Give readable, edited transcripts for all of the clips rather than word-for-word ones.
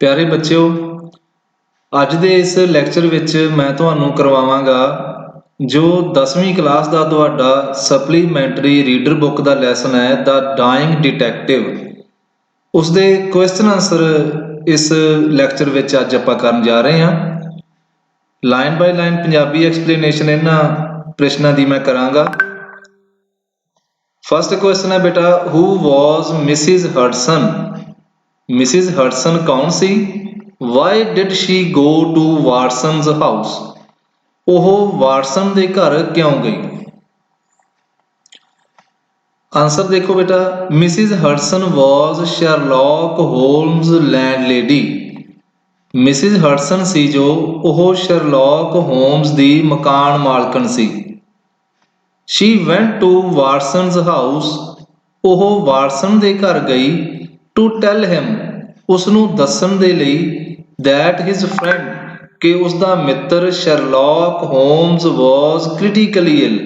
प्यारे बच्चों, ਅੱਜ ਦੇ ਇਸ ਲੈਕਚਰ ਵਿੱਚ ਮੈਂ ਤੁਹਾਨੂੰ ਕਰਵਾਵਾਂਗਾ ਜੋ 10ਵੀਂ ਕਲਾਸ ਦਾ ਤੁਹਾਡਾ ਸਪਲੀਮੈਂਟਰੀ ਰੀਡਰ ਬੁੱਕ ਦਾ ਲੈਸਨ ਹੈ ਦਾ ਡਾਇੰਗ ਡਿਟੈਕਟਿਵ। ਉਸ ਦੇ ਕੁਐਸਚਨ ਆਨਸਰ ਇਸ ਲੈਕਚਰ ਵਿੱਚ ਅੱਜ ਆਪਾਂ ਕਰਨ ਜਾ ਰਹੇ ਹਾਂ। Line by line Punjabi explanation ਇਹਨਾਂ ਪ੍ਰਸ਼ਨਾਂ ਦੀ ਮੈਂ ਕਰਾਂਗਾ। ਫਸਟ ਕੁਐਸਚਨ ਹੈ ਬੇਟਾ, who was Mrs Hudson? Mrs Hudson ਕੌਣ ਸੀ? Why did she go to Watson's house? ਉਹ ਵਾਟਸਨ ਦੇ ਘਰ ਕਿਉਂ ਗਈ? ਆਨਸਰ ਦੇਖੋ ਬੇਟਾ, Mrs Hudson was Sherlock Holmes landlady. Mrs Hudson ਸੀ ਜੋ ਉਹ ਸ਼ਰਲੌਕ ਹੋਮਜ਼ ਦੀ ਮਕਾਨ ਮਾਲਕਣ ਸੀ। She went to Watson's house, ਉਹ ਵਾਟਸਨ ਦੇ ਘਰ ਗਈ to tell him, ਉਸਨੂੰ ਦੱਸਣ ਦੇ ਲਈ that his friend, ਕਿ ਉਸਦਾ ਮਿੱਤਰ ਸ਼ਰਲੌਕ ਹੋਮਜ਼ was critically ill,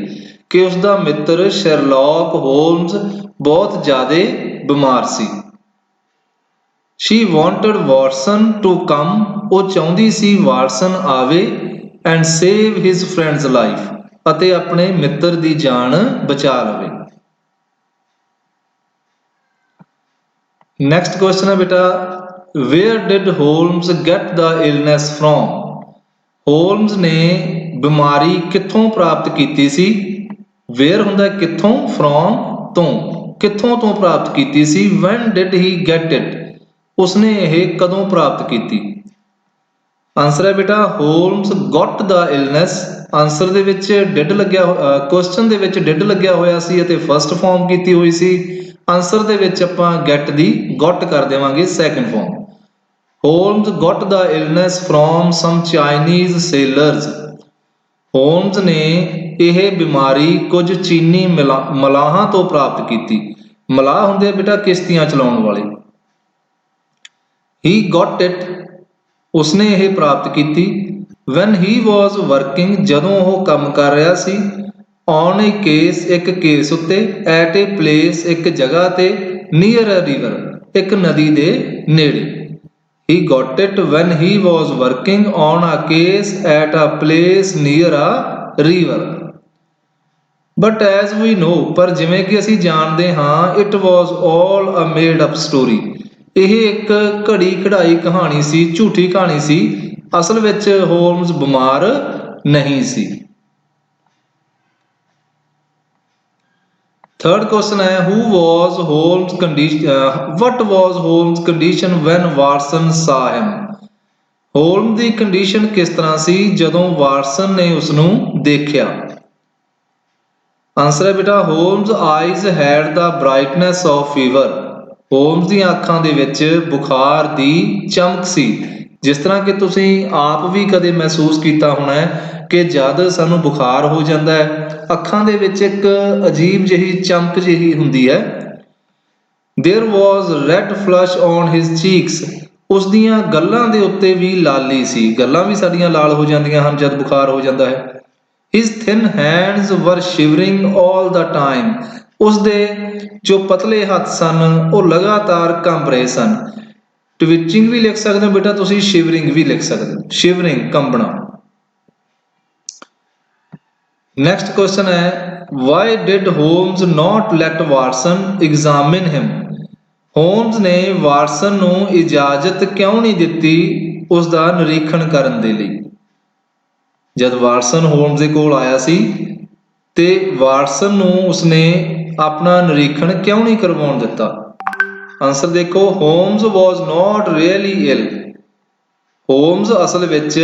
ਕਿ ਉਸਦਾ ਮਿੱਤਰ ਸ਼ਰਲੌਕ ਹੋਮਜ਼ ਬਹੁਤ ਜ਼ਿਆਦਾ ਬਿਮਾਰ ਸੀ। She wanted Watson to come, ਉਹ ਚਾਹੁੰਦੀ ਸੀ ਵਾਟਸਨ ਆਵੇ and save his friend's life, ਅਤੇ ਆਪਣੇ ਮਿੱਤਰ ਦੀ ਜਾਨ ਬਚਾ ਲਵੇ। ਨੈਕਸਟ ਕੁਐਸਚਨ ਹੈ ਬੇਟਾ, Where did Holmes get the illness from? ਹੋਲਮਜ਼ ਨੇ ਬਿਮਾਰੀ ਕਿੱਥੋਂ ਪ੍ਰਾਪਤ ਕੀਤੀ ਸੀ? Where ਹੁੰਦਾ ਕਿੱਥੋਂ, from ਤੋਂ, ਕਿੱਥੋਂ ਤੋਂ ਪ੍ਰਾਪਤ ਕੀਤੀ ਸੀ। When did he get it? ਉਸਨੇ ਇਹ ਕਦੋਂ ਪ੍ਰਾਪਤ ਕੀਤੀ? ਆਨਸਰ ਹੈ ਬੇਟਾ, ਹੋਲਮਜ਼ got the illness। ਆਨਸਰ ਦੇ ਵਿੱਚ did ਲੱਗਿਆ, ਕੁਐਸਚਨ ਦੇ ਵਿੱਚ did ਲੱਗਿਆ ਹੋਇਆ ਸੀ ਅਤੇ ਫਸਟ ਫਾਰਮ ਕੀਤੀ ਹੋਈ ਸੀ। ਆਨਸਰ ਦੇ ਵਿੱਚ ਆਪਾਂ get ਦੀ got ਕਰ ਦੇਵਾਂਗੇ second farm. Holmes got the illness from some Chinese sailors. ਹੋਲਮਜ਼ ਨੇ ਇਹ ਬਿਮਾਰੀ ਕੁਝ ਚੀਨੀ ਮਲਾਹਾਂ ਤੋਂ ਪ੍ਰਾਪਤ ਕੀਤੀ। ਮਲਾਹ ਹੁੰਦੇ ਆ ਬੇਟਾ ਕਿਸ਼ਤੀਆਂ ਚਲਾਉਣ ਵਾਲੇ। He got it, ਉਸਨੇ ਇਹ ਪ੍ਰਾਪਤ ਕੀਤੀ। When he was working, ਜਦੋਂ ਉਹ ਕੰਮ ਕਰ ਰਿਹਾ ਸੀ। On a case, ਇੱਕ ਕੇਸ ਉੱਤੇ। At a place, ਇੱਕ ਜਗ੍ਹਾ ਤੇ। Near a river, ਇੱਕ ਨਦੀ ਦੇ ਨੇੜੇ। He got it when he was working on a case at a place near a river. But as we know, ਪਰ ਜਿਵੇਂ ਕਿ ਅਸੀਂ ਜਾਣਦੇ ਹਾਂ, it was all a made up story. ਇਹ ਇੱਕ ਘੜੀ ਕਢਾਈ ਕਹਾਣੀ ਸੀ, ਝੂਠੀ ਕਹਾਣੀ ਸੀ। ਅਸਲ ਵਿੱਚ ਹੋਲਮਜ਼ ਬਿਮਾਰ ਨਹੀਂ ਸੀ। ਥਰਡ ਕੁਐਸਚਨ ਹੈ, what was Holmes' condition when Watson saw him? ਹੋਲਮ the condition ਕਿਸ ਤਰ੍ਹਾਂ ਸੀ ਜਦੋਂ ਵਾਟਸਨ ਨੇ ਉਸਨੂੰ ਦੇਖਿਆ? ਆਨਸਰ ਹੈ ਬੇਟਾ, Holmes eyes had the brightness of fever. Holmes ਦੀਆਂ ਅੱਖਾਂ ਦੇ ਵਿੱਚ ਬੁਖਾਰ ਦੀ ਚਮਕ ਸੀ। ਜਿਸ ਤਰ੍ਹਾਂ ਕਿ ਤੁਸੀਂ ਆਪ ਵੀ ਕਦੇ ਮਹਿਸੂਸ ਕੀਤਾ ਹੋਣਾ ਹੈ ਕਿ ਜਦ ਸਾਨੂੰ ਬੁਖਾਰ ਹੋ ਜਾਂਦਾ ਹੈ, ਅੱਖਾਂ ਦੇ ਵਿੱਚ ਇੱਕ ਅਜੀਬ ਜਿਹੀ ਚਮਕ ਜਿਹੀ ਹੁੰਦੀ ਹੈ। There was red flush on his cheeks. ਉਸ ਦੀਆਂ ਗੱਲਾਂ ਦੇ ਉੱਤੇ ਵੀ ਲਾਲੀ ਸੀ। ਗੱਲਾਂ ਵੀ ਸਾਡੀਆਂ ਲਾਲ ਹੋ ਜਾਂਦੀਆਂ ਹਨ ਜਦ ਬੁਖਾਰ ਹੋ ਜਾਂਦਾ ਹੈ। His thin hands were shivering all the time. ਉਸਦੇ ਜੋ ਪਤਲੇ ਹੱਥ ਸਨ ਉਹ ਲਗਾਤਾਰ ਕੰਬ ਰਹੇ ਸਨ। ਟਵਿਚਿੰਗ ਵੀ ਲਿਖ ਸਕਦੇ ਹੋ ਬੇਟਾ ਤੁਸੀਂ, ਸ਼ਿਵਰਿੰਗ ਵੀ ਲਿਖ ਸਕਦੇ ਹੋ। ਸ਼ਿਵਰਿੰਗ, ਕੰਬਣਾ। ਨੈਕਸਟ ਕੁਐਸਚਨ ਹੈ, why did Holmes not let Watson examine him? ਹੋਲਮਜ਼ ਨੇ ਵਾਟਸਨ ਨੂੰ ਇਜਾਜ਼ਤ ਕਿਉਂ ਨਹੀਂ ਦਿੱਤੀ ਉਸ ਦਾ ਨਿਰੀਖਣ ਕਰਨ ਦੇ ਲਈ? ਜਦ ਵਾਟਸਨ ਹੋਲਮਜ਼ ਦੇ ਕੋਲ ਆਇਆ ਸੀ ਤੇ ਵਾਟਸਨ ਨੂੰ ਉਸਨੇ ਆਪਣਾ ਨਿਰੀਖਣ ਕਿਉਂ ਨਹੀਂ ਕਰਵਾਉਣ ਦਿੱਤਾ? ਆਨਸਰ ਦੇਖੋ, ਹੋਲਮਜ਼ was not really ill. ਹੋਲਮਜ਼ ਅਸਲ ਵਿੱਚ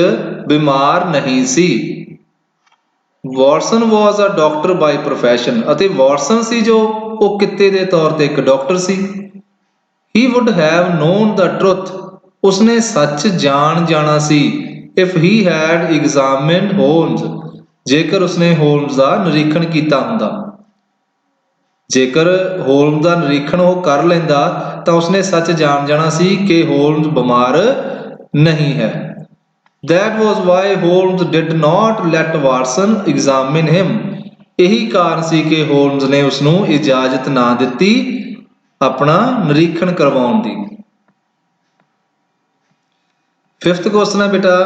ਬਿਮਾਰ ਨਹੀਂ ਸੀ। Watson was a doctor by profession, ਅਤੇ ਵਾਟਸਨ ਸੀ ਜੋ ਉਹ ਕਿੱਤੇ ਦੇ ਤੌਰ ਤੇ ਇੱਕ ਡਾਕਟਰ ਸੀ। He would have known the truth. ਉਸਨੇ ਸੱਚ ਜਾਣ ਜਾਣਾ ਸੀ if he had examined Holmes. ਜੇਕਰ ਉਸਨੇ ਹੋਲਮਜ਼ ਦਾ ਨਿਰੀਖਣ ਕੀਤਾ ਹੁੰਦਾ। ਜੇਕਰ ਹੋਲਮਜ਼ ਦਾ ਨਿਰੀਖਣ ਉਹ ਕਰ ਲੈਂਦਾ ਤਾਂ ਉਸਨੇ ਸੱਚ ਜਾਣ ਜਾਣਾ ਸੀ ਕਿ ਹੋਲਮਜ਼ ਬਿਮਾਰ ਨਹੀਂ ਹੈ। That was why Holmes did not let Watson examine him. ਇਹੀ ਕਾਰਨ ਸੀ ਕਿ ਹੋਲਮਜ਼ ਨੇ ਉਸਨੂੰ ਇਜਾਜ਼ਤ ਨਾ ਦਿੱਤੀ ਆਪਣਾ ਨਿਰੀਖਣ ਕਰਵਾਉਣ ਦੀ। 5th क्वेश्चन है बेटा,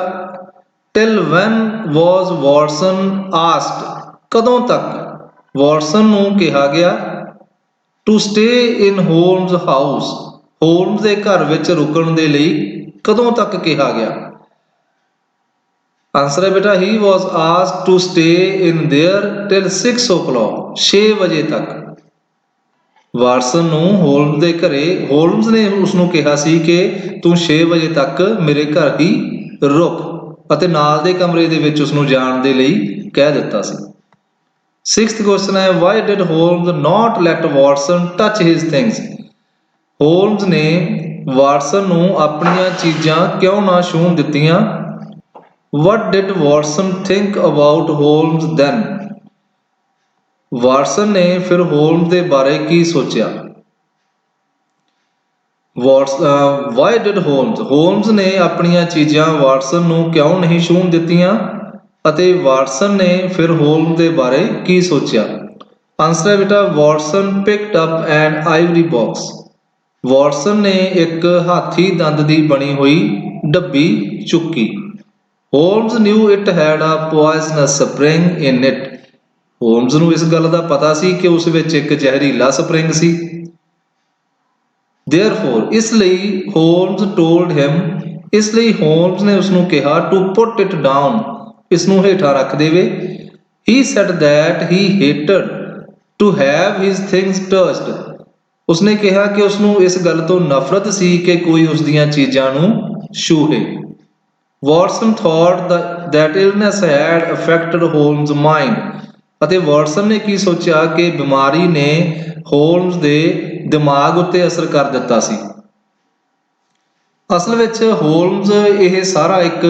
till when was Watson asked, कदों तक वॉटसन नूं कहा गया to stay in Holmes house, Holmes के घर विच रुकण दे लई कदों तक कहा गया। आंसर है बेटा, he was asked to stay in there till 6 o'clock, 6 बजे तक। वाटसन नूं होल्मस दे घरे, होल्मस ने उसनूं कहा सी कि तू 6 वजे तक मेरे घर ही रुक, ਅਤੇ ਨਾਲ ਦੇ ਕਮਰੇ ਦੇ ਵਿੱਚ ਉਸਨੂੰ ਜਾਣ ਦੇ ਲਈ ਕਹਿ ਦਿੱਤਾ ਸੀ। 6th क्वेश्चन है, why did Holmes not let Watson touch his things, Holmes ने वाटसन ਨੂੰ ਆਪਣੀਆਂ ਚੀਜ਼ਾਂ ਕਿਉਂ ਨਾ ਛੂਹਣ ਦਿੱਤੀਆਂ। What did Watson think about Holmes then? Watson ਨੇ ਫਿਰ ਹੋਲਮਸ ਦੇ ਬਾਰੇ ਕੀ ਸੋਚਿਆ। ਵਾਈ ਡਿਡ ਹੋਲਮਸ, ਹੋਲਮਸ ਨੇ ਆਪਣੀਆਂ ਚੀਜ਼ਾਂ ਵਾਟਸਨ ਨੂੰ ਕਿਉਂ ਨਹੀਂ ਛੂਹਣ ਦਿੱਤੀਆਂ ਅਤੇ ਵਾਟਸਨ ਨੇ ਫਿਰ ਹੋਲਮਸ ਦੇ ਬਾਰੇ ਕੀ ਸੋਚਿਆ। ਆਨਸਰ ਹੈ ਬੇਟਾ, Watson picked up an ivory box, Watson ਨੇ ਇੱਕ ਹਾਥੀ ਦੰਦ ਦੀ ਬਣੀ ਹੋਈ ਡੱਬੀ ਚੁੱਕੀ। Holmes knew it had a poisonous spring in it, Holmes ਨੂੰ ਇਸ ਗੱਲ ਦਾ ਪਤਾ ਸੀ ਕਿ ਉਸ ਵਿੱਚ ਇੱਕ ਜ਼ਹਿਰੀਲਾ ਸਪਰਿੰਗ ਸੀ। Therefore, ਇਸ ਲਈ ਹੋਲਮਸ ਟੋਲਡ ਹਿਮ, ਇਸ ਲਈ ਹੋਲਮਸ ਨੇ ਉਸਨੂੰ ਕਿਹਾ ਟੂ ਪੁੱਟ ਇਟ ਡਾਊਨ, ਇਸ ਨੂੰ ਹੇਠਾਂ ਰੱਖ ਦੇਵੇ। He said that he hated to have his things touched, ਉਸਨੇ ਕਿਹਾ ਕਿ ਉਸਨੂੰ ਇਸ ਗੱਲ ਤੋਂ ਨਫ਼ਰਤ ਸੀ ਕਿ ਕੋਈ ਉਸ ਦੀਆਂ ਚੀਜ਼ਾਂ ਨੂੰ ਛੂਹੇ। Watson thought that illness had affected Holmes' mind, ਅਤੇ ਵਾਟਸਨ ਨੇ ਕੀ ਸੋਚਿਆ ਕਿ ਬਿਮਾਰੀ ਨੇ ਹੋਲਮਸ ਦੇ ਦਿਮਾਗ ਉੱਤੇ ਅਸਰ ਕਰ ਦਿੱਤਾ ਸੀ। ਅਸਲ ਵਿੱਚ ਹੋਲਮਸ ਇਹ ਸਾਰਾ ਇੱਕ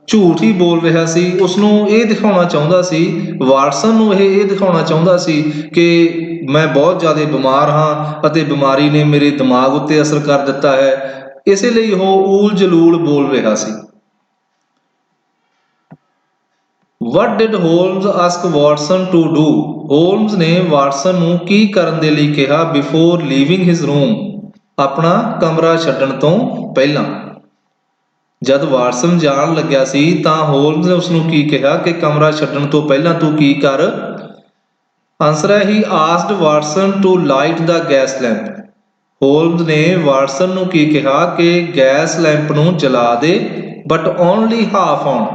ਝੂਠ ਹੀ ਬੋਲ ਰਿਹਾ ਸੀ। ਉਸਨੂੰ ਇਹ ਦਿਖਾਉਣਾ ਚਾਹੁੰਦਾ ਸੀ, ਵਾਟਸਨ ਨੂੰ ਇਹ ਦਿਖਾਉਣਾ ਚਾਹੁੰਦਾ ਸੀ ਕਿ ਮੈਂ ਬਹੁਤ ਜ਼ਿਆਦਾ ਬਿਮਾਰ ਹਾਂ ਅਤੇ ਬਿਮਾਰੀ ਨੇ ਮੇਰੇ ਦਿਮਾਗ ਉੱਤੇ ਅਸਰ ਕਰ ਦਿੱਤਾ ਹੈ, ਇਸੇ ਲਈ ਉਹ ਊਲ ਜਲੂਲ ਬੋਲ ਰਿਹਾ ਸੀ। What did Holmes ask Watson to do? ਹੋਲਮਸ ਨੇ ਵਾਟਸਨ ਨੂੰ ਕੀ ਕਰਨ ਦੇ ਲਈ ਕਿਹਾ ਬਿਫੋਰ ਲੀਵਿੰਗ ਹਿਜ਼ ਰੂਮ, ਆਪਣਾ ਕਮਰਾ ਛੱਡਣ ਤੋਂ ਪਹਿਲਾਂ। ਜਦ ਵਾਟਸਨ ਜਾਣ ਲੱਗਿਆ ਸੀ ਤਾਂ ਹੋਲਮਸ ਨੇ ਉਸਨੂੰ ਕੀ ਕਿਹਾ ਕਿ ਕਮਰਾ ਛੱਡਣ ਤੋਂ ਪਹਿਲਾਂ ਤੂੰ ਕੀ ਕਰ। ਆਨਸਰ ਹੈ, he asked Watson to light the gas lamp, Holmes ਨੇ ਵਾਟਸਨ ਨੂੰ ਕੀ ਕਿਹਾ ਕਿ ਗੈਸ ਲੈਂਪ ਨੂੰ ਜਲਾ ਦੇ, ਬਟ ਓਨਲੀ ਹਾਫ ਔਨ,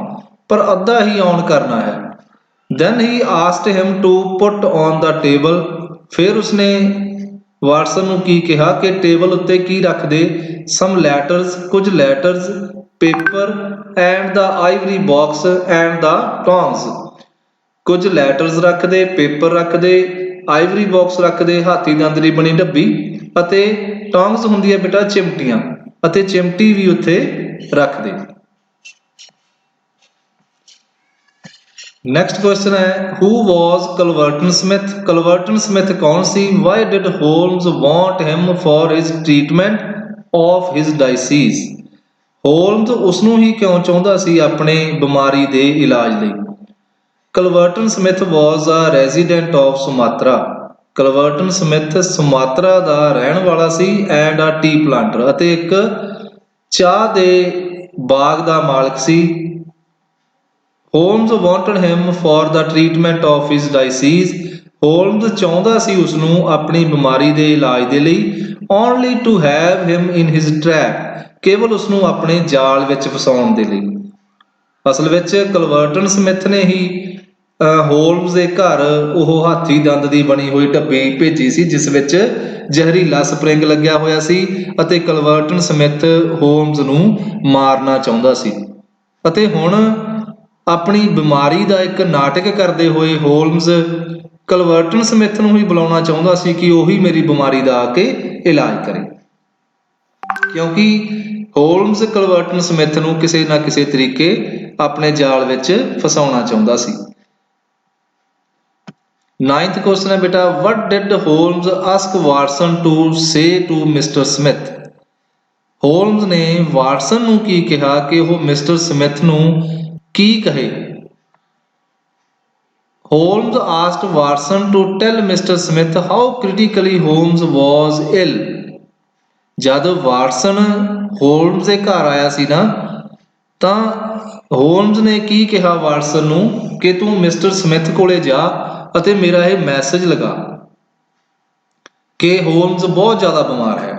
ਪਰ ਅੱਧਾ ਹੀ ਔਨ ਕਰਨਾ ਹੈ। Then he asked him to put on the table, ਫਿਰ ਉਸਨੇ ਵਾਟਸਨ ਨੂੰ ਕੀ ਕਿਹਾ ਕਿ ਟੇਬਲ ਉੱਤੇ ਕੀ ਰੱਖ ਦੇ, some letters, ਕੁਝ letters, paper and the ivory box and the tongs, ਕੁਝ ਲੈਟਰਸ ਰੱਖ ਦੇ, ਪੇਪਰ ਰੱਖ ਦੇ, ਆਈਵਰੀ ਬਾਕਸ ਰੱਖ ਦੇ, ਹਾਥੀ ਦੰਦ ਦੀ ਬਣੀ ਡੱਬੀ, ਅਤੇ ਟੌਂਗਸ ਹੁੰਦੀ ਹੈ ਬੇਟਾ ਚਿਮਟੀਆਂ, ਅਤੇ ਚਿਮਟੀ ਵੀ ਉੱਥੇ ਰੱਖ ਦੇ। ਨੈਕਸਟ ਕੁਐਸਚਨ ਹੈ, ਹੂ ਵਾਜ਼ ਕਲਵਰਟਨ ਸਮਿਥ, ਕਲਵਰਟਨ ਸਮਿਥ ਕੌਣ ਸੀ। Why did Holmes want him for his treatment of his disease, Holmes ਉਸਨੂੰ ਹੀ ਕਿਉਂ ਚਾਹੁੰਦਾ ਸੀ ਆਪਣੇ ਬਿਮਾਰੀ ਦੇ ਇਲਾਜ ਲਈ। Culverton Smith was a resident of Sumatra, Culverton Smith Sumatra ਦਾ ਰਹਿਣ ਵਾਲਾ ਸੀ, ਐਂਡ ਅ ਟੀ ਪਲਾਂਟਰ, ਅਤੇ ਇੱਕ ਚਾਹ ਦੇ ਬਾਗ ਦਾ ਮਾਲਕ ਸੀ। Holmes wanted him for the treatment of his disease, Holmes ਚਾਹੁੰਦਾ ਸੀ ਉਸਨੂੰ ਆਪਣੀ ਬਿਮਾਰੀ ਦੇ ਇਲਾਜ ਦੇ ਲਈ। Only to have him in his trap, ਕੇਵਲ ਉਸਨੂੰ ਆਪਣੇ ਜਾਲ ਵਿੱਚ ਫਸਾਉਣ ਦੇ ਲਈ। ਅਸਲ ਵਿੱਚ ਕਲਵਰਟਨ ਸਮਿਥ ਨੇ ਹੀ ਹੋਲਮਸ ਦੇ ਘਰ ਉਹ ਹਾਥੀ ਦੰਦ ਦੀ ਬਣੀ ਹੋਈ ਡੱਬੀ ਭੇਜੀ ਸੀ ਜਿਸ ਵਿੱਚ ਜ਼ਹਿਰੀਲਾ ਸਪਰਿੰਗ ਲੱਗਿਆ ਹੋਇਆ ਸੀ, ਅਤੇ ਕਲਵਰਟਨ ਸਮਿਥ ਹੋਲਮਸ ਨੂੰ ਮਾਰਨਾ ਚਾਹੁੰਦਾ ਸੀ। ਅਤੇ ਹੁਣ ਆਪਣੀ ਬਿਮਾਰੀ ਦਾ ਇੱਕ ਨਾਟਕ ਕਰਦੇ ਹੋਏ ਹੋਲਮਸ ਕਲਵਰਟਨ ਸਮਿਥ ਨੂੰ ਹੀ ਬੁਲਾਉਣਾ ਚਾਹੁੰਦਾ ਸੀ ਕਿ ਉਹੀ ਮੇਰੀ ਬਿਮਾਰੀ ਦਾ ਆ ਕੇ ਇਲਾਜ ਕਰੇ, ਕਿਉਂਕਿ ਹੋਲਮਸ ਕਲਵਰਟਨ ਸਮਿਥ ਨੂੰ ਕਿਸੇ ਨਾ ਕਿਸੇ ਤਰੀਕੇ ਆਪਣੇ ਜਾਲ ਵਿੱਚ ਫਸਾਉਣਾ ਚਾਹੁੰਦਾ ਸੀ। 9th ਕੁਐਸਚਨ ਹੈ ਬੇਟਾ, what did Holmes ask Watson to say to mister Smith, Holmes ਨੇ ਵਾਟਸਨ ਨੂੰ ਕੀ ਕਿਹਾ ਕਿ ਉਹ ਮਿਸਟਰ ਸਮਿਥ ਨੂੰ ਕੀ ਕਹੇ। Holmes asked Watson to tell mister Smith how critically Holmes was ill, ਜਦ ਵਾਟਸਨ ਹੋਲਮਜ਼ ਦੇ ਘਰ ਆਇਆ ਸੀ ਨਾ, ਤਾਂ ਹੋਲਮਜ਼ ਨੇ ਕੀ ਕਿਹਾ ਵਾਟਸਨ ਨੂੰ ਕਿ ਤੂੰ ਮਿਸਟਰ ਸਮਿਥ ਕੋਲੇ ਜਾ ਅਤੇ ਮੇਰਾ ਇਹ ਮੈਸੇਜ ਲਗਾ ਕਿ ਹੋਲਮਜ਼ ਬਹੁਤ ਜ਼ਿਆਦਾ ਬਿਮਾਰ ਹੈ।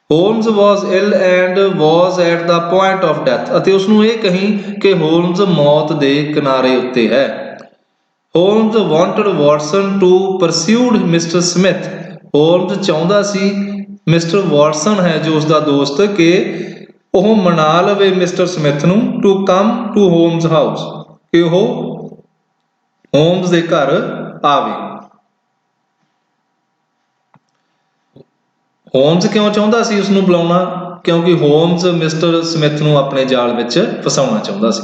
Holmes was ill and was at the point of death, ਅਤੇ ਉਸਨੂੰ ਇਹ ਕਹੀ ਕਿ ਹੋਲਮਜ਼ ਮੌਤ ਦੇ ਕਿਨਾਰੇ ਉੱਤੇ ਹੈ। Holmes wanted Watson to persuade mister Smith, Holmes ਚਾਹੁੰਦਾ ਸੀ ਮਿਸਟਰ ਵਾਟਸਨ ਹੈ ਜੋ ਉਸਦਾ ਦੋਸਤ, ਕਿ ਉਹ ਮਨਾ ਲਵੇ ਮਿਸਟਰ ਸਮਿਥ ਨੂੰ ਟੂ ਕਮ ਟੂ ਹੋਲਮਜ਼ ਹਾਊਸ, ਕਿ ਉਹ ਹੋਲਮਜ਼ ਦੇ ਘਰ ਆਵੇ। ਹੋਲਮਜ਼ ਕਿਉਂ ਚਾਹੁੰਦਾ ਸੀ ਉਸਨੂੰ ਬੁਲਾਉਣਾ? ਕਿਉਂਕਿ ਹੋਲਮਜ਼ ਮਿਸਟਰ ਸਮਿਥ ਨੂੰ ਆਪਣੇ ਜਾਲ ਵਿੱਚ ਫਸਾਉਣਾ ਚਾਹੁੰਦਾ ਸੀ।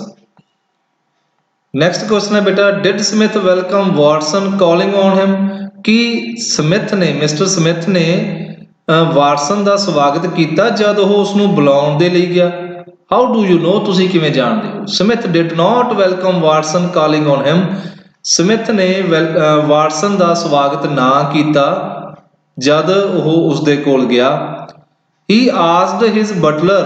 ਨੈਕਸਟ ਕੁਐਸਚਨ ਹੈ ਬੇਟਾ, did Smith welcome Watson calling on ਹਿਮ, ਕੀ ਸਮਿਥ ਨੇ ਮਿਸਟਰ ਸਮਿਥ ਨੇ ਵਾਟਸਨ ਦਾ ਸਵਾਗਤ ਕੀਤਾ ਜਦ ਉਹ ਉਸਨੂੰ ਬੁਲਾਉਣ ਦੇ ਲਈ ਗਿਆ? ਹਾਊ ਡੂ ਯੂ ਨੋ, ਤੁਸੀਂ ਕਿਵੇਂ ਜਾਣਦੇ ਹੋ? Smith did not welcome Watson calling on him, Smith ਨੇ ਵਾਟਸਨ ਦਾ ਸਵਾਗਤ ਨਾ ਕੀਤਾ ਜਦ ਉਹ ਉਸਦੇ ਕੋਲ ਗਿਆ। ਹੀ ਆਸਕਡ ਹਿਜ਼ ਬਟਲਰ,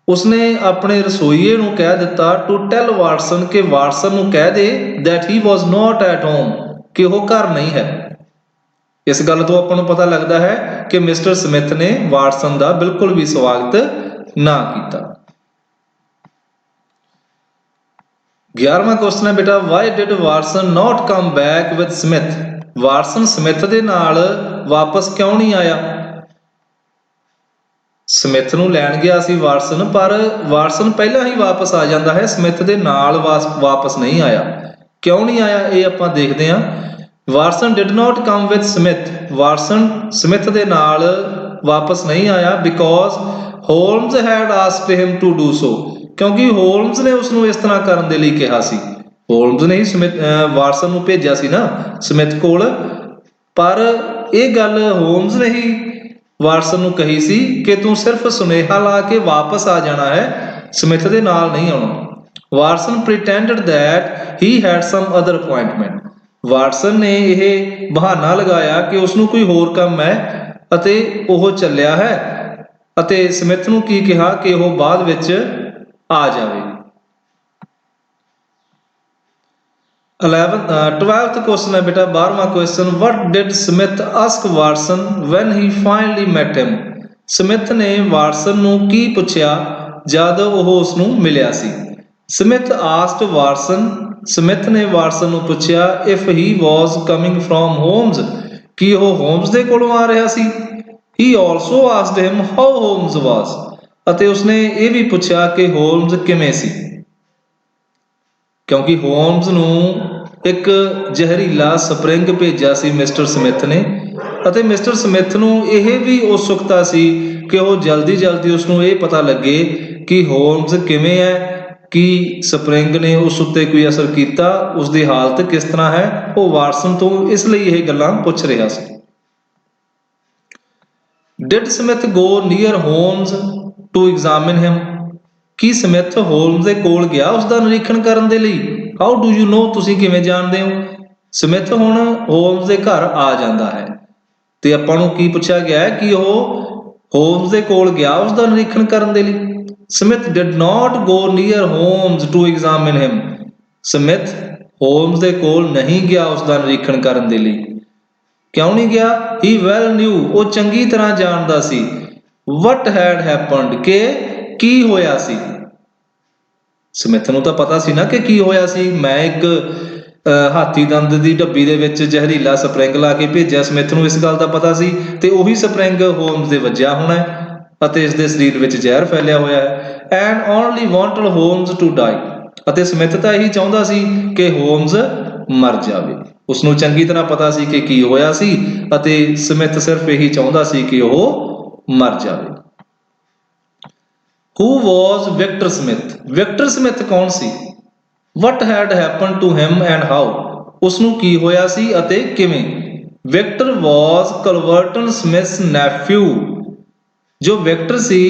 ਉਸਨੇ ਆਪਣੇ ਰਸੋਈਏ ਨੂੰ ਕਹਿ ਦਿੱਤਾ ਟੂ ਟੈਲ ਵਾਟਸਨ, ਕਿ ਵਾਟਸਨ ਨੂੰ ਕਹਿ ਦੇ that he was not at home, ਕਿ ਉਹ ਘਰ ਨਹੀਂ ਹੈ। ਇਸ ਗੱਲ ਤੋਂ ਆਪਾਂ ਨੂੰ ਪਤਾ ਲੱਗਦਾ ਹੈ ਕਿ ਮਿਸਟਰ ਸਮਿਥ ਨੇ ਵਾਟਸਨ ਦਾ ਬਿਲਕੁਲ ਵੀ ਸਵਾਗਤ ਨਾ ਕੀਤਾ। 11ਵਾਂ ਕੁਐਸਚਨ ਹੈ ਬੇਟਾ, why did Watson not come back with Smith, Watson Smith ਦੇ ਨਾਲ ਵਾਪਸ ਕਿਉਂ ਨਹੀਂ ਆਇਆ? ਸਮਿਥ ਨੂੰ ਲੈਣ ਗਿਆ ਸੀ ਵਾਟਸਨ, ਪਰ ਵਾਟਸਨ ਪਹਿਲਾਂ ਹੀ ਵਾਪਸ ਆ ਜਾਂਦਾ ਹੈ, ਸਮਿਥ ਦੇ ਨਾਲ ਵਾਪਸ ਨਹੀਂ ਆਇਆ। ਕਿਉਂ ਨਹੀਂ ਆਇਆ ਇਹ ਆਪਾਂ ਦੇਖਦੇ ਹਾਂ। Watson did not come with Smith, Watson Smith ਦੇ ਨਾਲ ਵਾਪਸ ਨਹੀਂ ਆਇਆ because Holmes had asked him to do so, ਕਿਉਂਕਿ ਹੋਲਮਜ਼ ਨੇ ਉਸਨੂੰ ਇਸ ਤਰ੍ਹਾਂ ਕਰਨ ਦੇ ਲਈ ਕਿਹਾ ਸੀ। ਹੋਲਮਜ਼ ਨੇ ਹੀ ਵਾਟਸਨ ਨੂੰ ਭੇਜਿਆ ਸੀ ਨਾ ਸਮਿਥ ਕੋਲ, ਪਰ ਇਹ ਗੱਲ ਹੋਲਮਜ਼ ਨੇ ਹੀ ਵਾਟਸਨ ਨੂੰ ਕਹੀ ਸੀ ਕਿ ਤੂੰ ਸਿਰਫ ਸੁਨੇਹਾ ਲਾ ਕੇ ਵਾਪਸ ਆ ਜਾਣਾ ਹੈ, ਸਮਿਥ ਦੇ ਨਾਲ ਨਹੀਂ ਆਉਣਾ। Watson pretended that he had some other appointment, Watson ਨੇ ਇਹ ਬਹਾਨਾ ਲਗਾਇਆ ਕਿ ਉਸਨੂੰ ਕੋਈ ਹੋਰ ਕੰਮ ਹੈ ਅਤੇ ਉਹ ਚੱਲਿਆ ਹੈ, ਅਤੇ ਸਮਿਥ ਨੂੰ ਕੀ ਕਿਹਾ ਕਿ ਉਹ ਬਾਅਦ ਵਿੱਚ ਆ ਜਾਵੇ। 12th ਕੁਐਸਚਨ ਹੈ ਬੇਟਾ, 12ਵਾਂ question, what did Smith ask Watson when he finally met him, Smith ਨੇ ਵਾਟਸਨ ਨੂੰ ਕੀ ਪੁੱਛਿਆ ਜਦ ਉਹ ਉਸਨੂੰ ਮਿਲਿਆ ਸੀ? ਸਮਿਥ ਆਸਕਡ ਵਾਟਸਨ, ਸਮਿਥ ਨੇ ਵਾਟਸਨ ਨੂੰ ਪੁੱਛਿਆ if he was coming from Holmes, ਕੀ ਉਹ ਹੋਮਜ਼ ਦੇ ਕੋਲੋਂ ਆ ਰਿਹਾ ਸੀ? He also asked him how Holmes was, ਅਤੇ ਉਸਨੇ ਇਹ ਵੀ ਪੁੱਛਿਆ ਕਿ ਹੋਮਜ਼ ਕਿਵੇਂ ਸੀ, ਕਿਉਂਕਿ ਹੋਮਜ਼ ਨੂੰ ਇੱਕ ਜ਼ਹਿਰੀਲਾ ਸਪਰਿੰਗ ਭੇਜਿਆ ਸੀ ਮਿਸਟਰ ਸਮਿਥ ਨੇ, ਅਤੇ ਮਿਸਟਰ ਸਮਿਥ ਨੂੰ ਇਹ ਵੀ ਉਤਸੁਕਤਾ ਸੀ ਕਿ ਉਹ ਜਲਦੀ ਉਸਨੂੰ ਇਹ ਪਤਾ ਲੱਗੇ ਕਿ ਹੋਮਜ਼ ਕਿਵੇਂ ਹੈ, ਕੀ ਸਪਰਿੰਗ ਨੇ ਉਸ ਉੱਤੇ ਕੋਈ ਅਸਰ ਕੀਤਾ, ਉਸਦੀ ਹਾਲਤ ਕਿਸ ਤਰ੍ਹਾਂ ਹੈ। ਉਹ ਵਾਟਸਨ ਤੋਂ ਇਸ ਲਈ ਇਹ ਗੱਲਾਂ ਪੁੱਛ ਰਿਹਾ ਸੀ। Did Smith go near Holmes to examine him, ਕੀ ਸਮਿਥ ਹੋਲਮਜ਼ ਦੇ ਕੋਲ ਗਿਆ ਉਸ ਦਾ ਨਿਰੀਖਣ ਕਰਨ ਦੇ ਲਈ? ਹਾਊ ਡੂ ਯੂ ਨੋ, ਤੁਸੀਂ ਕਿਵੇਂ ਜਾਣਦੇ ਹੋ? ਸਮਿਥ ਹੁਣ ਹੋਲਮਜ਼ ਦੇ ਘਰ ਆ ਜਾਂਦਾ ਹੈ ਤੇ ਆਪਾਂ ਨੂੰ ਕੀ ਪੁੱਛਿਆ ਗਿਆ ਹੈ ਕਿ ਉਹ ਹੋਲਮਜ਼ ਦੇ ਕੋਲ ਗਿਆ ਉਸ ਦਾ ਨਿਰੀਖਣ ਕਰਨ ਦੇ ਲਈ। Smith did not go near Holmes to examine him, Smith Holmes ਦੇ ਕੋਲ ਨਹੀਂ ਗਿਆ ਉਸ ਦਾ ਨਿਰੀਖਣ ਕਰਨ ਦੇ ਲਈ। ਕਿਉਂ ਨਹੀਂ ਗਿਆ? ਹੀ ਵੈਲ ਨਿਊ, ਉਹ ਚੰਗੀ ਤਰ੍ਹਾਂ ਜਾਣਦਾ ਸੀ ਵਟ ਹੈਡ ਹੈਪਨਡ, ਕਿ ਕੀ ਹੋਇਆ ਸੀ। ਸਮਿਥ ਨੂੰ ਤਾਂ ਪਤਾ ਸੀ ਨਾ ਕਿ ਕੀ ਹੋਇਆ ਸੀ। ਮੈਂ ਇੱਕ ਹਾਥੀ ਦੰਦ ਦੀ ਡੱਬੀ ਦੇ ਵਿੱਚ ਜ਼ਹਿਰੀਲਾ ਸਪਰਿੰਗ ਲਾ ਕੇ ਭੇਜਿਆ, ਸਮਿਥ ਨੂੰ ਇਸ ਗੱਲ ਦਾ ਪਤਾ ਸੀ, ਤੇ ਉਹੀ ਸਪਰਿੰਗ ਹੋਮਜ਼ ਦੇ ਵੱਜਿਆ ਹੋਣਾ ਅਤੇ ਇਸ ਦੇ ਸਰੀਰ ਵਿੱਚ ਜ਼ਹਿਰ ਫੈਲਿਆ ਹੋਇਆ ਹੈ। And only wanted Holmes to die, ਅਤੇ ਸਮਿਥ ਤਾਂ ਇਹੀ ਚਾਹੁੰਦਾ ਸੀ ਕਿ ਹੋਮਜ਼ ਮਰ ਜਾਵੇ। ਉਸਨੂੰ ਚੰਗੀ ਤਰ੍ਹਾਂ ਪਤਾ ਸੀ ਕਿ ਕੀ ਹੋਇਆ ਸੀ, ਅਤੇ ਸਮਿਥ ਸਿਰਫ ਇਹੀ ਚਾਹੁੰਦਾ ਸੀ ਕਿ ਉਹ ਮਰ ਜਾਵੇ। Who was Victor Smith? Victor Smith ਕੌਣ ਸੀ? What had happened to him and how? ਉਸਨੂੰ ਕੀ ਹੋਇਆ ਸੀ ਅਤੇ ਕਿਵੇਂ? Victor was Culverton Smith's nephew. ਜੋ ਵਿਕਟਰ ਸੀ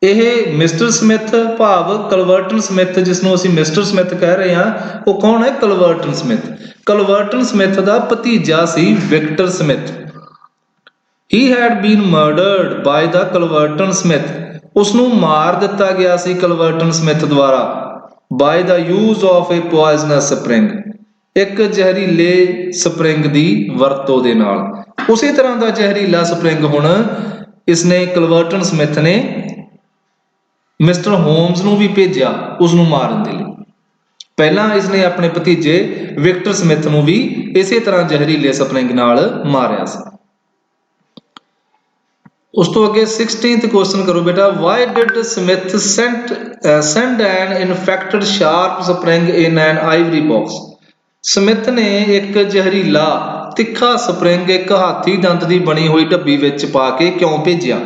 ਇਹ ਮਿਸਟਰ ਸਮਿਥ ਭਾਵ ਕਲਵਰਟਨ ਸਮਿਥ, ਜਿਸ ਨੂੰ ਅਸੀਂ ਮਿਸਟਰ ਸਮਿਥ ਕਹਿ ਰਹੇ ਹਾਂ, ਉਹ ਕੌਣ ਹੈ? ਕਲਵਰਟਨ ਸਮਿਥ। ਕਲਵਰਟਨ ਸਮਿਥ ਦਾ ਭਤੀਜਾ ਸੀ Victor Smith. He had been murdered by the Culverton Smith. ਉਸਨੂੰ ਮਾਰ ਦਿੱਤਾ ਗਿਆ ਸੀ ਕਲਵਰਟਨ ਸਮਿਥ ਦੁਆਰਾ by the use of a poisonous spring. ਇੱਕ ਜ਼ਹਿਰੀਲੇ ਸਪਰਿੰਗ ਦੀ ਵਰਤੋਂ ਦੇ ਨਾਲ। ਉਸੇ ਤਰ੍ਹਾਂ ਦਾ ਜ਼ਹਿਰੀਲਾ ਸਪਰਿੰਗ ਹੁਣ ਇਸਨੇ ਕਲਵਰਟਨ ਸਮਿਥ ਨੇ ਮਿਸਟਰ ਹੋਮਸ ਨੂੰ ਵੀ ਭੇਜਿਆ ਉਸ ਨੂੰ ਮਾਰਨ ਦੇ ਲਈ। ਪਹਿਲਾਂ ਇਸਨੇ ਆਪਣੇ ਭਤੀਜੇ ਵਿਕਟਰ ਸਮਿਥ ਨੂੰ ਵੀ ਇਸੇ ਤਰ੍ਹਾਂ ਜ਼ਹਿਰੀਲੇ ਸਪਰਿੰਗ ਨਾਲ ਮਾਰਿਆ ਸੀ। ਉਸ ਤੋਂ ਅੱਗੇ 16th ਕੁਐਸਚਨ ਕਰੋ ਬੇਟਾ। Why did Smith send an infected sharp spring in an ivory box? Smith ਨੇ ਇੱਕ ਜ਼ਹਿਰੀਲਾ ਤਿੱਖਾ ਸਪਰਿੰਗ ਇੱਕ ਹਾਥੀ ਦੰਦ ਦੀ ਬਣੀ ਹੋਈ ਡੱਬੀ ਵਿੱਚ ਪਾ ਕੇ ਕਿਉਂ ਭੇਜਿਆ?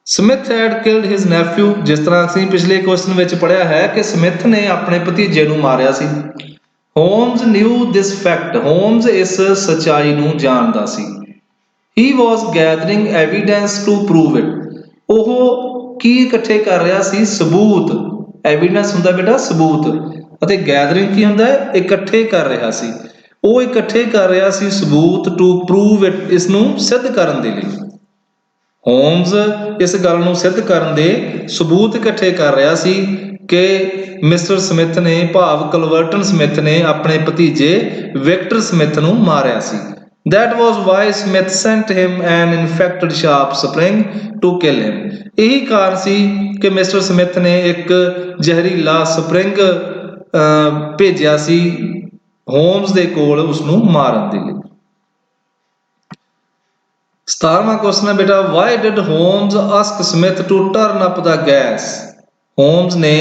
Smith had killed his nephew, ਜਿਸ ਤਰ੍ਹਾਂ ਅਸੀਂ ਪਿਛਲੇ ਕੁਐਸਚਨ ਵਿੱਚ ਪੜ੍ਹਿਆ ਹੈ ਕਿ ਸਮਿਥ ਨੇ ਆਪਣੇ ਭਤੀਜੇ ਨੂੰ ਮਾਰਿਆ ਸੀ। Holmes knew this fact, Holmes ਇਸ ਸੱਚਾਈ ਨੂੰ ਜਾਣਦਾ ਸੀ। He was gathering evidence to prove it, ਉਹ ਕੀ ਇਕੱਠੇ ਕਰ ਰਿਹਾ ਸੀ? ਸਬੂਤ। ਐਵੀਡੈਂਸ ਹੁੰਦਾ ਬੇਟਾ ਸਬੂਤ, ਅਤੇ ਗੈਦਰਿੰਗ ਕੀ ਹੁੰਦਾ ਹੈ? ਇਕੱਠੇ ਕਰ ਰਿਹਾ ਸੀ। ਉਹ ਇਕੱਠੇ ਕਰ ਰਿਹਾ ਸੀ ਸਬੂਤ ਟੂ ਪ੍ਰੂਵ ਇਟ, ਇਸ ਨੂੰ ਸਿੱਧ ਕਰਨ ਦੇ ਲਈ। ਹੋਮਸ ਇਸ ਗੱਲ ਨੂੰ ਸਿੱਧ ਕਰਨ ਦੇ ਸਬੂਤ ਇਕੱਠੇ ਕਰ ਰਿਹਾ ਸੀ ਕਿ ਮਿਸਟਰ ਸਮਿਥ ਨੇ ਭਾਵ ਕਲਵਰਟਨ ਸਮਿਥ ਨੇ ਆਪਣੇ ਭਤੀਜੇ ਵਿਕਟਰ ਸਮਿਥ ਨੂੰ ਮਾਰਿਆ ਸੀ। That was why Smith sent him an infected sharp spring to kill him. ਇਹੀ ਕਾਰਨ ਸੀ ਕਿ ਮਿਸਟਰ ਸਮਿਥ ਨੇ ਇੱਕ ਜ਼ਹਿਰੀਲਾ ਸਪਰਿੰਗ ਭੇਜਿਆ ਸੀ ਹੋਮਸ ਦੇ ਕੋਲ ਉਸ ਨੂੰ ਮਾਰਨ ਦੇ ਲਈ। 17ਵਾਂ ਕੁਐਸਚਨ ਹੈ ਬੇਟਾ। Why did Holmes ask Smith to turn up the gas? Holmes ਨੇ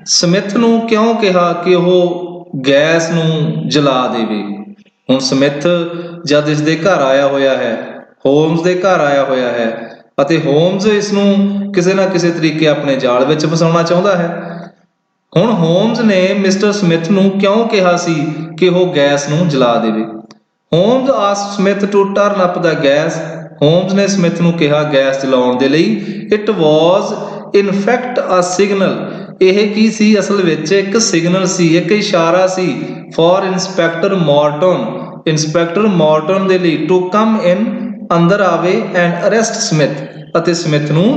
ਸਮਿਥ ਨੂੰ ਕਿਉਂ ਕਿਹਾ ਕਿ ਉਹ ਗੈਸ ਨੂੰ ਜਲਾ ਦੇਵੇ? ਹੁਣ ਸਮਿਥ ਜਦ ਇਸ ਦੇ ਘਰ ਆਇਆ ਹੋਇਆ ਹੈ, ਹੋਮਸ ਦੇ ਘਰ ਆਇਆ ਹੋਇਆ ਹੈ, ਅਤੇ ਹੋਮਸ ਇਸ ਨੂੰ ਕਿਸੇ ਨਾ ਕਿਸੇ ਤਰੀਕੇ ਆਪਣੇ ਜਾਲ ਵਿੱਚ ਫਸਾਉਣਾ ਚਾਹੁੰਦਾ ਹੈ। ਹੁਣ ਹੋਮਸ ਨੇ ਮਿਸਟਰ ਸਮਿਥ ਨੂੰ ਕਿਉਂ ਕਿਹਾ ਸੀ ਕਿ ਉਹ ਗੈਸ ਨੂੰ ਜਲਾ ਦੇਵੇ? Holmes asked Smith to turn up the gas, Holmes ਨੇ ਸਮਿਥ ਨੂੰ ਕਿਹਾ ਗੈਸ ਜਲਾਉਣ ਦੇ ਲਈ। It was in fact a signal, ਇਹ ਕੀ ਸੀ? ਅਸਲ ਵਿੱਚ ਇੱਕ ਸਿਗਨਲ ਸੀ, ਇੱਕ ਇਸ਼ਾਰਾ ਸੀ for inspector Morton, inspector Morton ਦੇ ਲਈ, ਟੂ ਕਮ ਇਨ, ਅੰਦਰ ਆਵੇ, ਐਂਡ ਅਰੈਸਟ ਸਮਿਥ, ਅਤੇ ਸਮਿਥ ਨੂੰ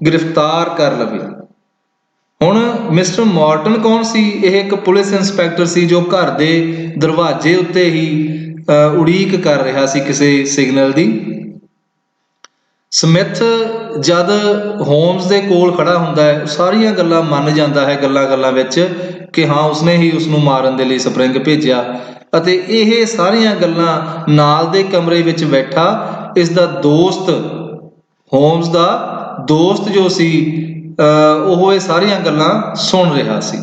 ਗ੍ਰਿਫਤਾਰ ਕਰ ਲਵੇ। ਹੁਣ ਮਿਸਟਰ ਮੋਰਟਨ ਕੌਣ ਸੀ? ਇਹ ਇੱਕ ਪੁਲਿਸ ਇੰਸਪੈਕਟਰ ਸੀ ਜੋ ਘਰ ਦੇ ਦਰਵਾਜ਼ੇ ਉੱਤੇ ਹੀ ਉਡੀਕ ਕਰ ਰਿਹਾ ਸੀ ਕਿਸੇ ਸਿਗਨਲ ਦੀ। ਸਮਿਥ ਜਦ ਹੋਮਸ ਦੇ ਕੋਲ ਖੜਾ ਹੁੰਦਾ ਹੈ ਸਾਰੀਆਂ ਗੱਲਾਂ ਮੰਨ ਜਾਂਦਾ ਹੈ, ਗੱਲਾਂ ਵਿੱਚ, ਕਿ ਹਾਂ ਉਸਨੇ ਹੀ ਉਸ ਨੂੰ ਮਾਰਨ ਦੇ ਲਈ ਸਪਰਿੰਗ ਭੇਜਿਆ। ਅਤੇ ਇਹ ਸਾਰੀਆਂ ਗੱਲਾਂ ਨਾਲ ਦੇ ਕਮਰੇ ਵਿੱਚ ਬੈਠਾ ਇਸ ਦਾ ਦੋਸਤ, ਹੋਮਸ ਦਾ ਦੋਸਤ ਜੋ ਸੀ, ਉਹ ਇਹ ਸਾਰੀਆਂ ਗੱਲਾਂ ਸੁਣ ਰਿਹਾ ਸੀ।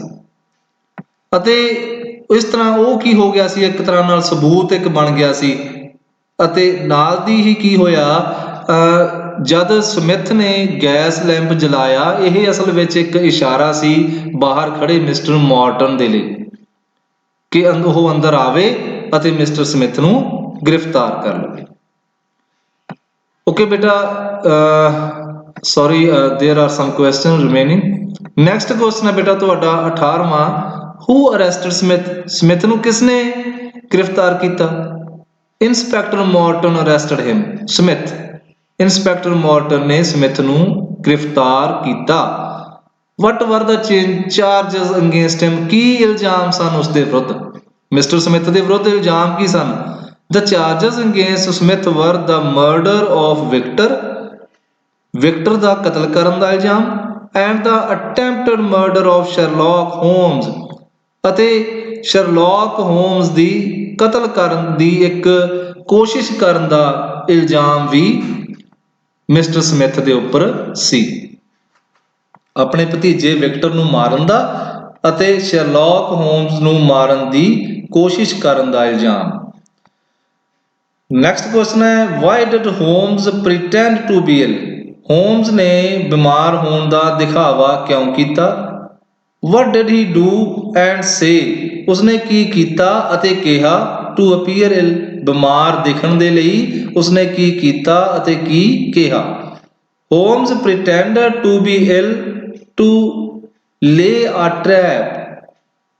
ਅਤੇ ਇਸ ਤਰ੍ਹਾਂ ਉਹ ਕੀ ਹੋ ਗਿਆ ਸੀ? ਇੱਕ ਤਰ੍ਹਾਂ ਨਾਲ ਸਬੂਤ ਇੱਕ ਬਣ ਗਿਆ ਸੀ। ਅਤੇ ਨਾਲ ਦੀ ਹੀ ਕੀ ਹੋਇਆ, ਜਦ ਸਮਿਥ ਨੇ ਗੈਸ ਲੈਂਪ ਜਲਾਇਆ, ਇਹ ਅਸਲ ਵਿੱਚ ਇੱਕ ਇਸ਼ਾਰਾ ਸੀ ਬਾਹਰ ਖੜੇ ਮਿਸਟਰ ਮੋਰਟਨ ਦੇ ਲਈ ਕਿ ਉਹ ਅੰਦਰ ਆਵੇ ਅਤੇ ਮਿਸਟਰ ਸਮਿਥ ਨੂੰ ਗ੍ਰਿਫਤਾਰ ਕਰ ਲਵੇ। ਓਕੇ ਬੇਟਾ, ਸੌਰੀ ਦੇयर ਆਰ ਸਮ ਕੁਐਸਚਨ ਰਿਮੇਨਿੰਗ। ਨੈਕਸਟ ਕੁਐਸਚਨ ਹੈ ਬੇਟਾ ਤੁਹਾਡਾ 18ਵਾਂ। ਹੂ ਅਰੈਸਟਡ ਸਮਿਥ? ਸਮਿਥ ਨੂੰ ਕਿਸਨੇ ਗ੍ਰਿਫਤਾਰ ਕੀਤਾ? ਇੰਸਪੈਕਟਰ ਮੋਰਟਨ ਅਰੈਸਟਡ ਹਿਮ। ਸਮਿਥ, ਇੰਸਪੈਕਟਰ ਮੋਰਟਨ ਨੇ ਸਮਿਥ ਨੂੰ ਗ੍ਰਿਫਤਾਰ ਕੀਤਾ। ਵਟ ਵਰ ਦਾ ਚਾਰਜਸ ਅਗੇਂਸਟ ਹਿਮ? ਕੀ ਇਲਜ਼ਾਮ ਸਨ ਉਸ ਦੇ ਵਿਰੁੱਧ? ਮਿਸਟਰ ਸਮਿਥ ਦੇ ਵਿਰੁੱਧ ਇਲਜ਼ਾਮ ਕੀ ਸਨ? The charges against Smith were the murder of Victor, Victor ਦਾ ਕਤਲ ਕਰਨ ਦਾ ਇਲਜ਼ਾਮ, and the attempted murder of Sherlock Holmes, ਅਤੇ ਸ਼ਰਲੌਕ ਹੋਮਸ ਦੀ ਕਤਲ ਕਰਨ ਦੀ ਇੱਕ ਕੋਸ਼ਿਸ਼ ਕਰਨ ਦਾ ਇਲਜ਼ਾਮ ਵੀ ਮਿਸਟਰ ਸਮਿਥ ਦੇ ਉੱਪਰ ਸੀ। ਆਪਣੇ ਭਤੀਜੇ ਵਿਕਟਰ ਨੂੰ ਮਾਰਨ ਦਾ ਅਤੇ ਸ਼ਰਲੌਕ ਹੋਮਸ ਨੂੰ ਮਾਰਨ ਦੀ ਕੋਸ਼ਿਸ਼ ਕਰਨ ਦਾ ਇਲਜ਼ਾਮ। ਨੈਕਸਟ ਕੁਐਸਚਨ ਹੈ why did Holmes pretend to be ill? Holmes ਨੇ ਬਿਮਾਰ ਹੋਣ ਦਾ ਦਿਖਾਵਾ ਕਿਉਂ ਕੀਤਾ? What did he do and say? ਉਸਨੇ ਕੀ ਕੀਤਾ ਅਤੇ ਕਿਹਾ? ਟੂ ਅਪੀਅਰ ਇਲ, ਬਿਮਾਰ ਦਿਖਣ ਦੇ ਲਈ ਉਸਨੇ ਕੀ ਕੀਤਾ ਅਤੇ ਕੀ ਕਿਹਾ? Holmes pretended to be ill to lay a trap,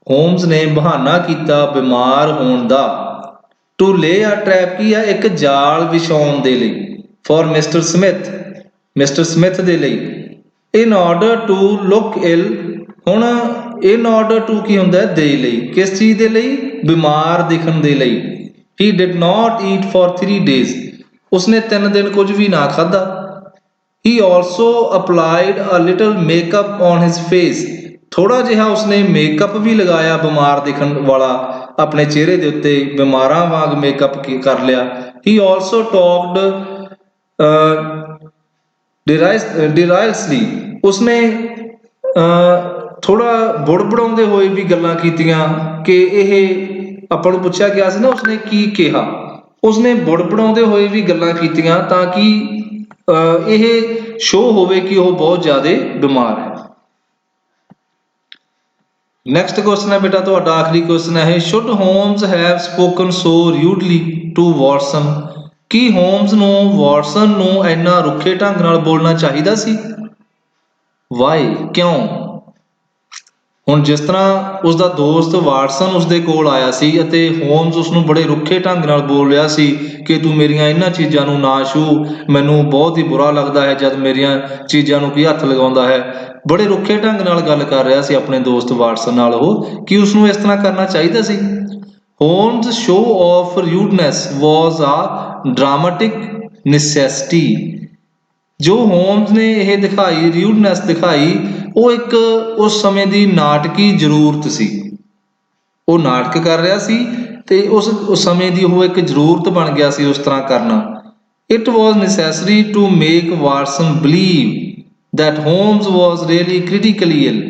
homes ਨੇ ਬਹਾਨਾ ਕੀਤਾ ਬਿਮਾਰ ਹੋਣ ਦਾ ਟੂ ਲੇ ਆ ਟ੍ਰੈਪ ਕੀ ਆ, ਇੱਕ ਜਾਲ ਵਿਛਾਉਣ ਦੇ ਲਈ, ਫॉर ਮਿਸਟਰ ਸਮਿਥ ਦੇ ਲਈ। ਇਨ ਆਰਡਰ ਟੂ ਲੁੱਕ ਇਲ, ਹੁਣ ਇਨ ਆਰਡਰ ਟੂ ਕੀ ਹੁੰਦਾ, ਦੇ ਲਈ, ਕਿਸ ਚੀਜ਼ ਦੇ ਲਈ, ਬਿਮਾਰ ਦਿਖਣ ਦੇ ਲਈ। He did not eat for 3 days, ਉਸਨੇ 3 ਦਿਨ ਕੁਝ ਵੀ ਨਾ ਖਾਧਾ। He also applied a little makeup on his face, ਥੋੜਾ ਜਿਹਾ ਉਸਨੇ ਮੇਕਅਪ ਵੀ ਲਗਾਇਆ ਬਿਮਾਰ ਦਿਖਣ ਵਾਲਾ ਆਪਣੇ ਚਿਹਰੇ ਦੇ ਉੱਤੇ, ਬਿਮਾਰਾਂ ਵਾਂਗ ਮੇਕਅਪ ਕਰ ਲਿਆ। ਹੀ ਆਲਸੋ ਟਾਕਡ ਡਿਰਾਇਲਸਲੀ, ਉਸਨੇ ਥੋੜਾ ਬੁੜਬੜਾਉਂਦੇ ਹੋਏ ਵੀ ਗੱਲਾਂ ਕੀਤੀਆਂ ਕਿ ਇਹ ਆਪਾਂ ਨੂੰ ਪੁੱਛਿਆ ਗਿਆ ਸੀ ਨਾ ਉਸਨੇ ਕੀ ਕਿਹਾ, ਉਸਨੇ ਬੁੜਬੜਾਉਂਦੇ ਹੋਏ ਵੀ ਗੱਲਾਂ ਕੀਤੀਆਂ ਤਾਂ ਕਿ ਇਹ ਸ਼ੋਅ ਹੋਵੇ ਕਿ ਉਹ ਬਹੁਤ ਜ਼ਿਆਦਾ ਬਿਮਾਰ ਹੈ। ਨੈਕਸਟ ਕੁਐਸਚਨ ਹੈ ਬੇਟਾ ਤੁਹਾਡਾ ਆਖਰੀ ਕੁਐਸਚਨ ਹੈ ਇਹ, should Holmes have spoken so rudely to Watson, ਕੀ ਹੋਮਸ ਨੂੰ ਵਾਟਸਨ ਨੂੰ ਇੰਨਾ ਰੁੱਖੇ ਢੰਗ ਨਾਲ ਬੋਲਣਾ ਚਾਹੀਦਾ ਸੀ? ਵਾਈ, ਕਿਉਂ? ਹੁਣ ਜਿਸ ਤਰ੍ਹਾਂ ਉਸਦਾ ਦੋਸਤ ਵਾਟਸਨ ਉਸਦੇ ਕੋਲ ਆਇਆ ਸੀ ਅਤੇ ਹੋਮਸ ਉਸਨੂੰ ਬੜੇ ਰੁੱਖੇ ਢੰਗ ਨਾਲ ਬੋਲ ਰਿਹਾ ਸੀ ਕਿ ਤੂੰ ਮੇਰੀਆਂ ਇਹਨਾਂ ਚੀਜ਼ਾਂ ਨੂੰ ਨਾ ਛੂ, ਮੈਨੂੰ ਬਹੁਤ ਹੀ ਬੁਰਾ ਲੱਗਦਾ ਹੈ ਜਦ ਮੇਰੀਆਂ ਚੀਜ਼ਾਂ ਨੂੰ ਕੀ ਹੱਥ ਲਗਾਉਂਦਾ ਹੈ, ਬੜੇ ਰੁੱਖੇ ਢੰਗ ਨਾਲ ਗੱਲ ਕਰ ਰਿਹਾ ਸੀ ਆਪਣੇ ਦੋਸਤ ਵਾਟਸਨ ਨਾਲ ਉਹ, ਕਿ ਉਸਨੂੰ ਇਸ ਤਰ੍ਹਾਂ ਕਰਨਾ ਚਾਹੀਦਾ ਸੀ? ਹੋਮਸ ਸ਼ੋਅ ਆਫ ਰਿਊਡਨੈਸ ਵਾਜ਼ ਆ ਡਰਾਮੈਟਿਕ ਨੈਸੈਸਿਟੀ, ਜੋ ਹੋਮਸ ਨੇ ਇਹ ਦਿਖਾਈ, ਰਿਊਡਨੈਸ ਦਿਖਾਈ, ਉਹ ਇੱਕ ਉਸ ਸਮੇਂ ਦੀ ਨਾਟਕੀ ਜ਼ਰੂਰਤ ਸੀ। ਉਹ ਨਾਟਕ ਕਰ ਰਿਹਾ ਸੀ ਤੇ ਉਸ ਸਮੇਂ ਦੀ ਉਹ ਇੱਕ ਜ਼ਰੂਰਤ ਬਣ ਗਿਆ ਸੀ ਉਸ ਤਰ੍ਹਾਂ ਕਰਨਾ। It was necessary to make Watson believe that Holmes was really critically ill,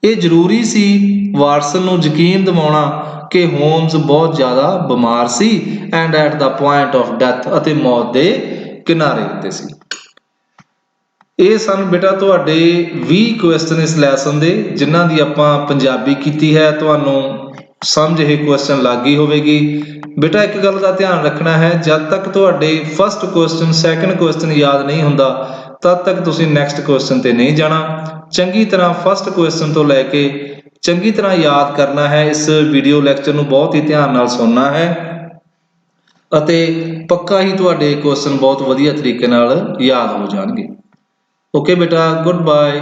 ਇਹ ਜ਼ਰੂਰੀ ਸੀ ਵਾਟਸਨ ਨੂੰ ਯਕੀਨ ਦਿਵਾਉਣਾ ਕਿ ਹੋਮਸ ਬਹੁਤ ਜ਼ਿਆਦਾ ਬਿਮਾਰ ਸੀ, and at the point of death, ਅਤੇ ਮੌਤ ਦੇ ਕਿਨਾਰੇ ਉੱਤੇ ਸੀ। ਇਹ ਸਨ ਬੇਟਾ ਤੁਹਾਡੇ 20 ਕੁਐਸਚਨ ਇਸ ਲੈਸਨ ਦੇ, ਜਿਨ੍ਹਾਂ ਦੀ ਆਪਾਂ ਪੰਜਾਬੀ ਕੀਤੀ ਹੈ। ਤੁਹਾਨੂੰ ਸਮਝ ਇਹ ਕੁਐਸਚਨ ਲੱਗ ਗਈ ਹੋਵੇਗੀ। ਬੇਟਾ ਇੱਕ ਗੱਲ ਦਾ ਧਿਆਨ ਰੱਖਣਾ ਹੈ, ਜਦ ਤੱਕ ਤੁਹਾਡੇ ਫਸਟ ਕੁਐਸਚਨ ਸੈਕੰਡ ਕੁਐਸਚਨ ਯਾਦ ਨਹੀਂ ਹੁੰਦਾ ਤਦ ਤੱਕ ਤੁਸੀਂ ਨੈਕਸਟ ਕੁਐਸਚਨ ਤੇ ਨਹੀਂ ਜਾਣਾ। ਚੰਗੀ ਤਰ੍ਹਾਂ ਫਸਟ ਕੁਐਸਚਨ ਤੋਂ ਲੈ ਕੇ ਚੰਗੀ ਤਰ੍ਹਾਂ ਯਾਦ ਕਰਨਾ ਹੈ। ਇਸ ਵੀਡੀਓ ਲੈਕਚਰ ਨੂੰ ਬਹੁਤ ਹੀ ਧਿਆਨ ਨਾਲ ਸੁਣਨਾ ਹੈ ਅਤੇ ਪੱਕਾ ਹੀ ਤੁਹਾਡੇ ਕੁਐਸਚਨ ਬਹੁਤ ਵਧੀਆ ਤਰੀਕੇ ਨਾਲ ਯਾਦ ਹੋ ਜਾਣਗੇ। ਓਕੇ ਬੇਟਾ, ਗੁੱਡ ਬਾਏ।